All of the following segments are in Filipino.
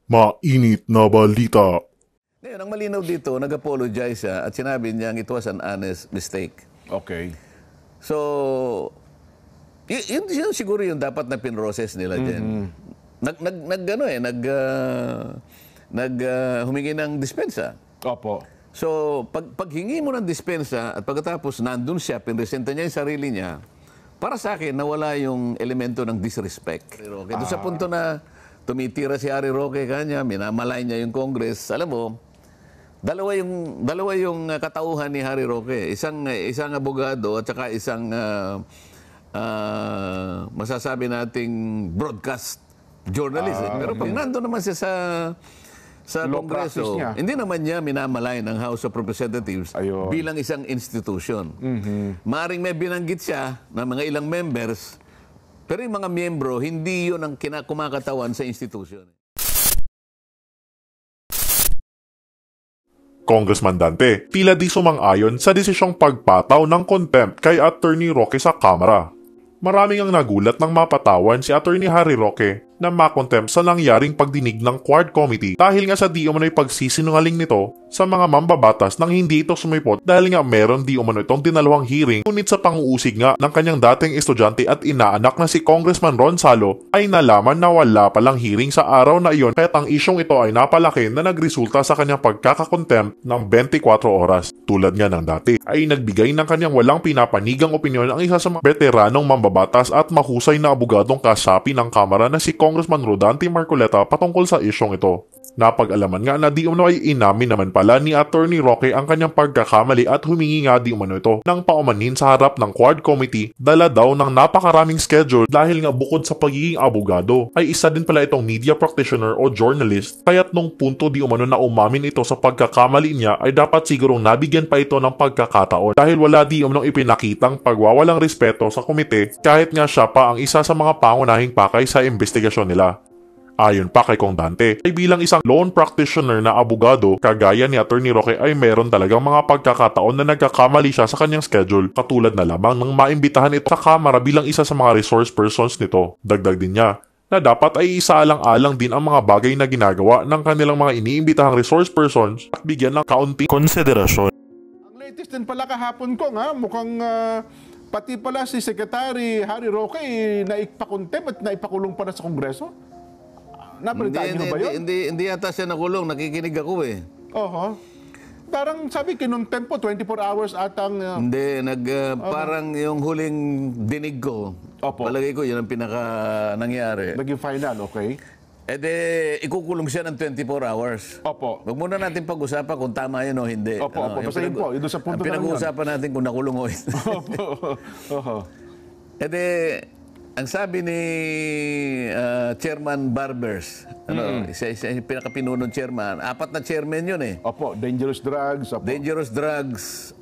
Mainit na balita. Ngayon, ang malinaw dito, nag-apologize siya at sinabi niyang it was an honest mistake. Okay. So, yun siguro yung dapat na pinroses nila dyan. Humingi ng dispensa. Opo. So, pag hingi mo ng dispensa at pagkatapos nandun siya, pinresenta niya yung sarili niya, para sa akin, nawala yung elemento ng disrespect. Okay, doon sa punto na tumitira si Harry Roque kanya, minamalay niya yung Congress. Alam mo, dalawa yung katauhan ni Harry Roque. Isang abogado at saka isang masasabi nating broadcast journalist. Pero pag nandun naman siya sa Kongreso, hindi naman niya minamalay ng House of Representatives bilang isang institution. Maaring may binanggit siya ng mga ilang members, pero yung mga miyembro, hindi yun ang kumakatawan sa institution. Congressman Dante, tila di sumang-ayon sa desisyong pagpataw ng contempt kay Attorney Roque sa Kamara. Maraming ang nagulat nang mapatawan si Attorney Harry Roque na makontempt sa nangyaring pagdinig ng Quad Committee dahil nga sa di umano'y pagsisinungaling nito sa mga mambabatas nang hindi ito sumipot dahil nga meron di umano itong dinalawang hearing, ngunit sa panguusig nga ng kanyang dating estudyante at inaanak na si Congressman Ron Salo ay nalaman na wala palang hearing sa araw na iyon kaya't ang isyong ito ay napalaki na nagresulta sa kanyang pagkakakontempt ng 24 oras. Tulad nga ng dati ay nagbigay ng kanyang walang pinapanigang opinyon ang isa sa mga veteranong mambabatas at mahusay na abogadong kasapi ng Kamara na si Congressman Rodante Marcoleta patungkol sa isyong ito. Napag-alaman nga na di umano ay inamin naman pala ni Attorney Roque ang kanyang pagkakamali at humingi nga di umano ito ng paumanhin sa harap ng Quad Committee dala daw ng napakaraming schedule dahil nga bukod sa pagiging abogado ay isa din pala itong media practitioner o journalist kaya't nung punto di umano na umamin ito sa pagkakamali niya ay dapat sigurong nabigyan pa ito ng pagkakataon dahil wala di umanong ipinakitang pagwawalang respeto sa komite kahit nga siya pa ang isa sa mga pangunahing pakay sa investigasyon nila. Ayon pa kay Kong Dante, ay bilang isang lone practitioner na abogado, kagaya ni Attorney Roque ay meron talagang mga pagkakataon na nagkakamali siya sa kanyang schedule, katulad na lamang nang maimbitahan ito sa Kamara bilang isa sa mga resource persons nito. Dagdag din niya na dapat ay isaalang-alang din ang mga bagay na ginagawa ng kanilang mga iniimbitahang resource persons at bigyan ng kaunting konsiderasyon. Ang latest din pala kahapon ko mukhang pati pala si Secretary Harry Roque naipakontempt at naipakulong pala sa Kongreso. Napalitaan niyo ba yun? Hindi yata siya nakulong. Nakikinig ako eh. Oho. Parang sabi, kinontempo, 24 hours atang... Hindi, parang yung huling dinig ko, palagay ko yun ang pinaka nangyari. Naging final, okay? E de, ikukulong siya ng 24 hours. Opo. Huwag muna natin pag-usapan kung tama yun o hindi. Opo, basta yun po. Yun sa punto na yun. Pinag-uusapan natin kung nakulong o hindi. Opo. Oho. E de, ang sabi ni Chairman Barbers, isa yung pinakapinunong chairman, 4 na chairman yun eh. Opo, dangerous drugs. Opo. Dangerous drugs,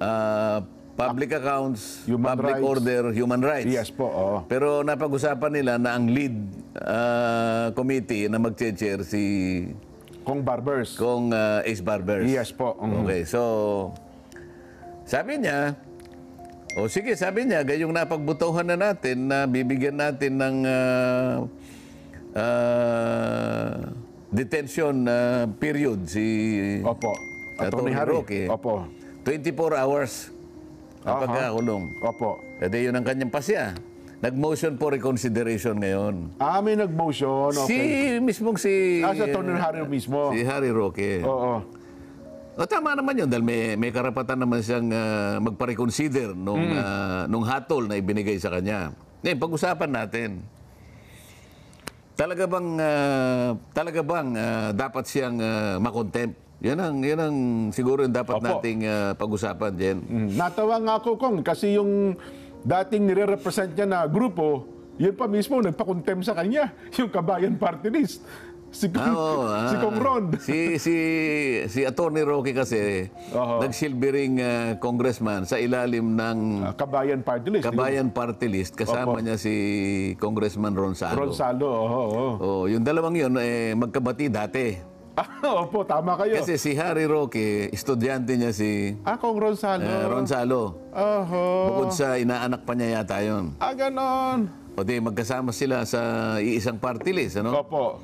public accounts, Human public rights. order, human rights. Yes po, oo. Pero napag-usapan nila na ang lead committee na mag-chair si Kong Barbers. Kong Ace Barbers. Yes po. Okay, so sabi niya, sige, sabi niya, gayong napagbutuhan na natin na bibigyan natin ng detention period si Attorney Roque. Opo. 24 hours ang pagkakulong. Opo. Kasi yun ang kanyang pasya. Nag-motion for reconsideration ngayon. May nag-motion. Okay. Si Attorney Harry mismo. Si Harry Roque. Oo. Tama naman yun dahil may karapatan naman siyang magpa-reconsider nung hatol na ibinigay sa kanya. Ngayon, pag-usapan natin. Talaga bang dapat siyang makontempt? Yan ang siguro yung dapat nating pag-usapan, Jen. Natawa nga ako, Kong, kasi yung dating nire-represent niya na grupo, yun pa mismo nagpa-contempt sa kanya, yung Kabayan Party List. Si Kong Ron. Si Attorney Roque kasi nagsilbering congressman sa ilalim ng Kabayan Party List. Kabayan Party List. Kasama niya si Congressman Ron Salo. Ron Salo, yung dalawang yun, magkabati dati. Opo, tama kayo. Kasi si Harry Roque, estudyante niya si Kong Ron Salo. Ron Salo. Bukod sa inaanak pa niya yata yun. Ganon. O di, magkasama sila sa iisang party list, ano? Opo.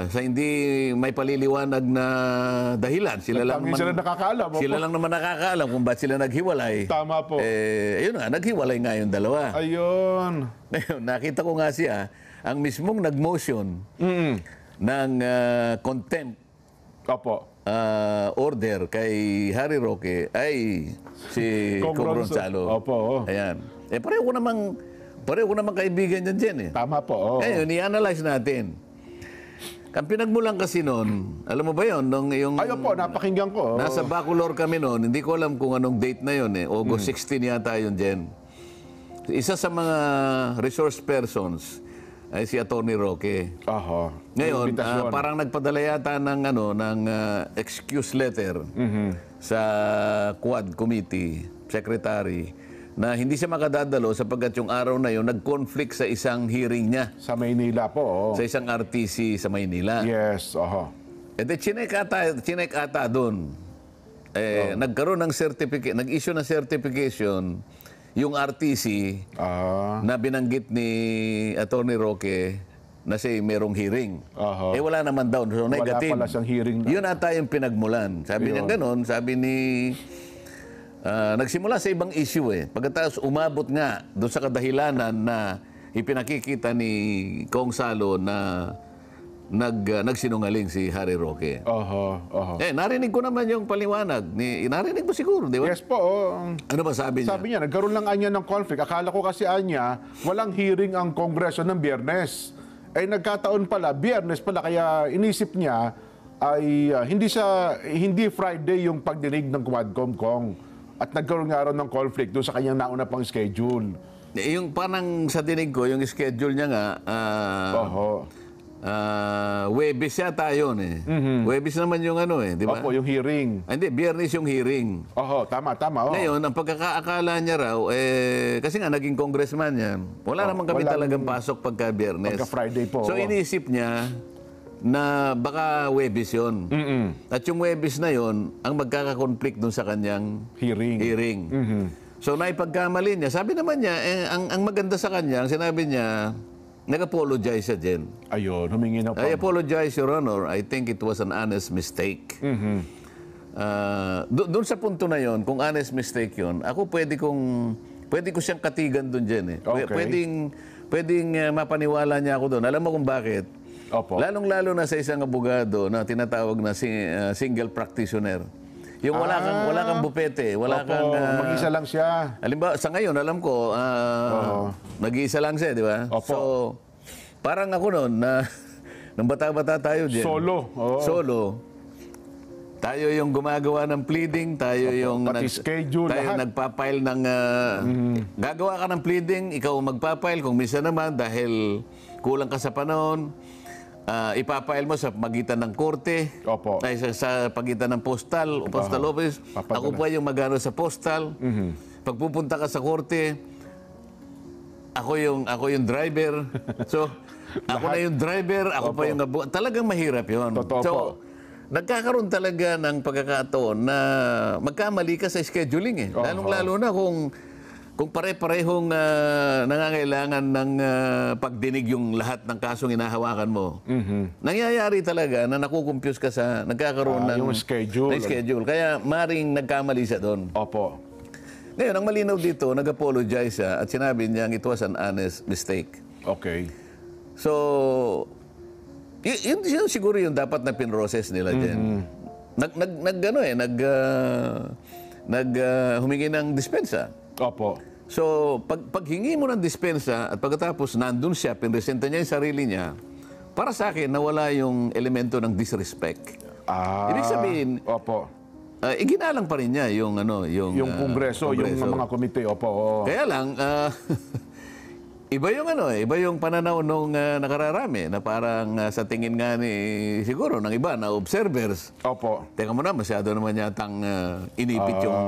Sa hindi may paliliwanag na dahilan. Sila nakakaalam. Sila lang naman nakakaalam kung ba't sila naghiwalay. Tama po. Ayun nga, naghiwalay nga yung dalawa. Ayun. Ngayon, nakita ko nga siya, ang mismong nag-motion ng contempt Opo. order kay Harry Roque ay si Kong Kong Ronzo. Ronzalo. Opo. Ayan. Pareho ko namang kaibigan yan dyan eh. Tama po. Ngayon, i-analyze natin. Ang pinagmulan kasi noon, alam mo ba yun? Yung, Ay, opo, napakinggan ko. nasa Bacolor kami noon, hindi ko alam kung anong date na yun eh. August 16 yata yun, Jen. Isa sa mga resource persons ay si Atty. Roque. Aha. Ngayon, Imbitasyon. parang nagpadala yata ng excuse letter sa Quad Committee Secretary na hindi siya makadadalo sapagkat yung araw na yun nag-conflict sa isang hearing niya Sa Maynila po. sa isang RTC sa Maynila. Yes, aha. E di chinek ata doon. Nagkaroon ng certificate, nag-issue ng certification yung RTC na binanggit ni Atty. Roque na siya merong hearing. Aha. Wala naman daw. So, negative. Wala pala siyang hearing. Yun ata yung pinagmulan. Sabi niya ganon, sabi ni... nagsimula sa ibang issue eh. Pagkatapos umabot nga doon sa kadahilanan na ipinakikita ni Kong Salo na nagsinungaling si Harry Roque. Aha. Narinig ko naman yung paliwanag. Narinig mo siguro, di ba? Yes po. Ano ba sabi niya? Sabi niya, nagkaroon lang anya ng conflict. Akala ko kasi anya, walang hearing ang Kongreso ng Biyernes. Nagkataon pala, Biyernes pala, kaya inisip niya ay hindi Friday yung pagdinig ng Quadcom Kong. At nagkaroon nga rin ng conflict doon sa kanyang nauna pang schedule. Yung parang sa dinig ko, yung schedule niya nga, Webis yata yun eh. Webis naman yung ano eh, di ba? Opo, yung hearing. Hindi, Biyernes yung hearing. Tama. Ngayon, ang pagkakaakala niya raw, kasi nga naging congressman yan, wala naman kami talagang pasok pagka Biyernes. Pagka Friday po. So iniisip niya na baka Webis yun. At yung Webis na yun, ang magkaka-conflict dun sa kanyang Hearing. So naipagkamali niya. Sabi naman niya, ang maganda sa kanya, ang sinabi niya, nag-apologize siya, Jen. Ayun, humingi ng I apologize, Your Honor. I think it was an honest mistake. Doon sa punto na yon, kung honest mistake yon, ako pwede ko siyang katigan doon, Jen. Okay. Pwedeng mapaniwala niya ako doon. Alam mo kung bakit? Opo. Lalong-lalo na sa isang abogado na tinatawag na single practitioner. Yung wala kang bupete, wala Opo, kang... mag-isa lang siya. Halimbawa, sa ngayon, alam ko, nag-iisa lang siya, di ba? Opo. So, parang ako noon, nung bata-bata tayo dyan. Solo. Solo. Tayo yung gumagawa ng pleading, tayo yung... Pati schedule, tayo lahat. nagpapile ng... Gagawa ka ng pleading, ikaw magpapile. Kung minsan naman, dahil kulang ka sa panahon, ipapile mo sa pagitan ng korte, Opo. ay sa pagitan ng postal office. Papadala. Ako pa yung magano sa postal. Pagpupunta ka sa korte, ako yung driver. So, ako na yung driver, ako pa yung talagang mahirap 'yon. Totoo So, po. nagkakaroon talaga ng pagkakataon na magkamali ka sa scheduling eh. Lalong-lalo na kung pare-parehong nangangailangan ng pagdinig yung lahat ng kasong inahawakan mo. Nangyayari talaga na nakukumpuse ka sa nagkakaroon ng yung schedule. ng schedule. Kaya maring nagkamali siya doon. Opo. Ngayon, ang malinaw dito, nag-apologize siya at sinabi niya it was an honest mistake. Okay. So, yun siguro yung dapat na pinroses nila dyan. Humingi ng dispensa. Opo. So, paghingi mo ng dispensa at pagkatapos nandun siya, pinresenta niya yung sarili niya, para sa akin, nawala yung elemento ng disrespect. Ibig sabihin, Opo. iginalang pa rin niya yung Yung kongreso, yung mga komite. Opo. Kaya lang, iba yung pananaw nung nakararami na parang sa tingin nga siguro ng iba na observers. Opo. Teka mo na, masyado naman yatang inipit yung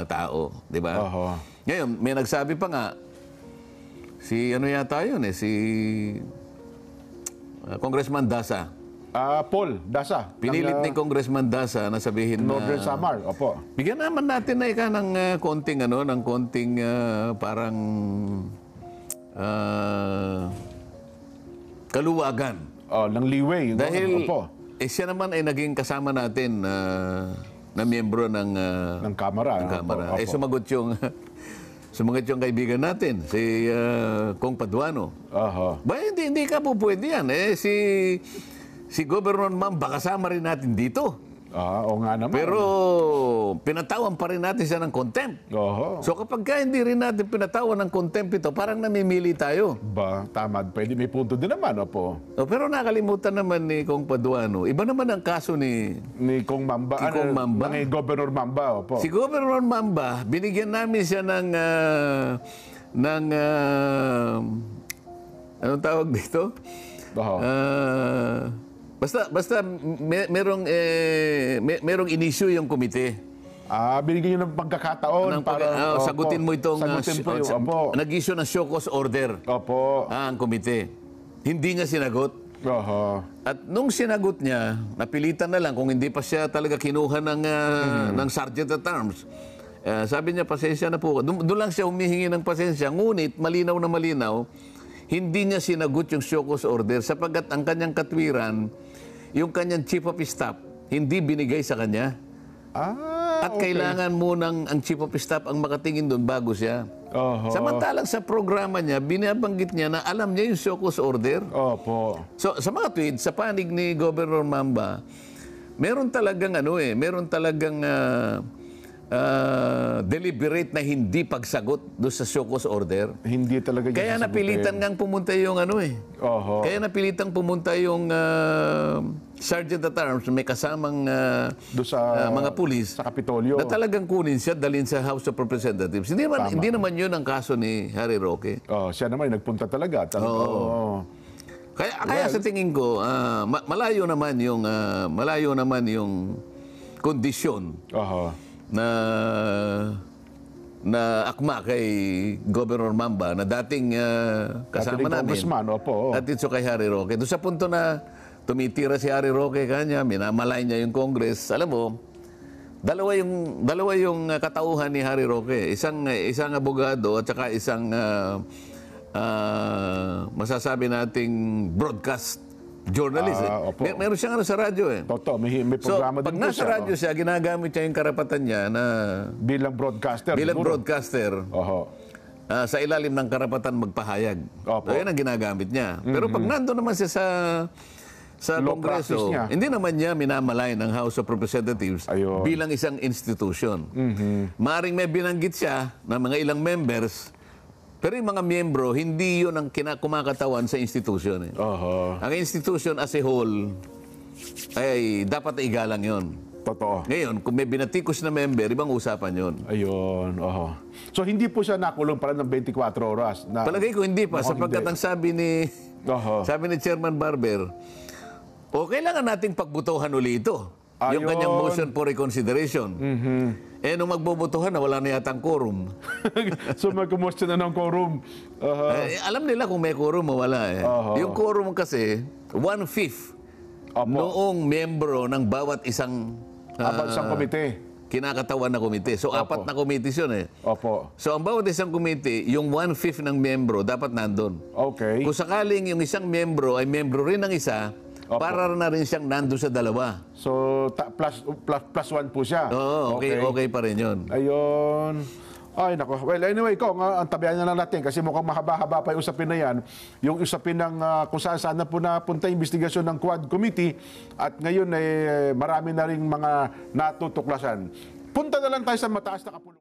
tao, di ba? Ngayon, may nagsabi pa nga, si Congressman Dasa. Paul Dasa. Pinilit ni Congressman Dasa na sabihin Northern na... Samar. Opo. Bigyan naman natin na ng konting parang kaluwagan ng leeway. Dahil Opo. siya naman ay naging kasama natin na miyembro ng Ng Kamara. Kamara. Opo. Sumagot yung sumagot yung kaibigan natin, si Kong Paduano. Oho. Ba, hindi ka po pwede yan. Si Governor Mamba, kasama rin natin dito. Oo nga naman. Pero pinatawan pa rin natin siya ng contempt. Oho. So kapag hindi rin natin pinatawan ng contempt ito, parang namimili tayo. Ba, tama. Pwede, may punto din naman, opo. Pero nakalimutan naman ni Kong Paduano, iba naman ang kaso ni Ni Kong Mamba. Ni Kong Mamba. Ni Governor Mamba, opo. Si Governor Mamba. Binigyan namin siya ng anong tawag dito? Oho. Basta merong inisyu yung komite. Binigyan nyo ng pagkakataon para... opo, sagutin mo itong sagutin po yung, opo. nag-issue ng show cause order Opo. ang komite. Hindi niya sinagot. Oho. At nung sinagot niya, napilitan na lang kung hindi pa siya talaga kinuha ng Sergeant at Arms. Sabi niya, pasensya na po. Doon lang siya humihingi ng pasensya. Ngunit, malinaw na malinaw, hindi niya sinagot yung show cause order sapagkat ang kanyang katwiran, yung kanyang chief of staff, hindi binigay sa kanya. At okay. kailangan munang ang chief of staff ang makatingin doon bago siya. Oho. Samantalang sa programa niya, binabanggit niya na alam niya yung show cause order. Opo. So, sa mga tweet, sa panig ni Governor Mamba, meron talagang deliberate na hindi pagsagot doon sa show cause order. Hindi talaga niya Kaya sasagutin. napilitan ngang pumunta yung Oho. Kaya napilitan pumunta yung Sergeant at Arms, may kasamang Doon sa... mga pulis Sa Kapitolyo. na talagang kunin siya, dalhin sa House of Representatives. Hindi naman yun ang kaso ni Harry Roque. Siya naman nagpunta talaga. Oo. Kaya sa tingin ko, malayo naman yung kondisyon Oho. na akma kay Governor Mamba na dating kasama Dating namin. congressman, opo. At ito kay Harry Roque. Doon sa punto na tumitira si Harry Roque kanya, minamalay niya yung Congress. Alam mo, dalawa yung katauhan ni Harry Roque. Isang abogado at saka isang masasabi nating broadcast journalist. opo. Meron siyang sa radyo eh. Totoo, may So, programa pag din po nasa siya. radyo siya, ginagamit niya yung karapatan niya na Bilang broadcaster. bilang siguro. broadcaster Oho. sa ilalim ng karapatan magpahayag. Opo. So, yan ang ginagamit niya. Pero pag nandun naman siya sa Law Kongreso, practice niya. hindi naman niya minamalay ng House of Representatives Ayun. bilang isang institution. Maaring may binanggit siya ng mga ilang members, pero yung mga miyembro, hindi yun ang kumakatawan sa institution. Oho. Ang institution as a whole ay dapat igalang yon. Totoo. Ngayon, kung may binatikos na member, ibang usapan yon. Ayun. Oho. So, hindi po siya nakulong pala ng 24 oras. Palagay ko hindi pa, Mukhang sapagkat hindi. ang Oho. sabi ni Chairman Barber, kailangan nating pagbutuhan uli ito. Yung Ayun. kanyang motion for reconsideration. Nung magbubutuhan na, wala na yatang quorum. So, magkumusta na ng quorum. Oho. Alam nila kung may quorum o wala eh. Oho. Yung quorum kasi, 1/5 Opo. noong membro ng bawat isang Isang komite. kinakatawan na komite. So, apat na committees yun eh. Opo. So, ang bawat isang komite, yung 1/5 ng membro dapat nandun. Okay. Kung sakaling yung isang membro ay membro rin ng isa, Opo. para na rin siyang nandun sa dalawa. So, plus one po siya. Oo, okay pa rin yun. Ayun. Ay, nako. Well, anyway, ang tabihan na lang natin kasi mukhang mahaba-haba pa yung usapin na yan. Yung usapin ng kung saan na po napunta yung investigasyon ng Quad Committee at ngayon marami na rin mga natutuklasan. Punta na lang tayo sa mataas na kapulungan.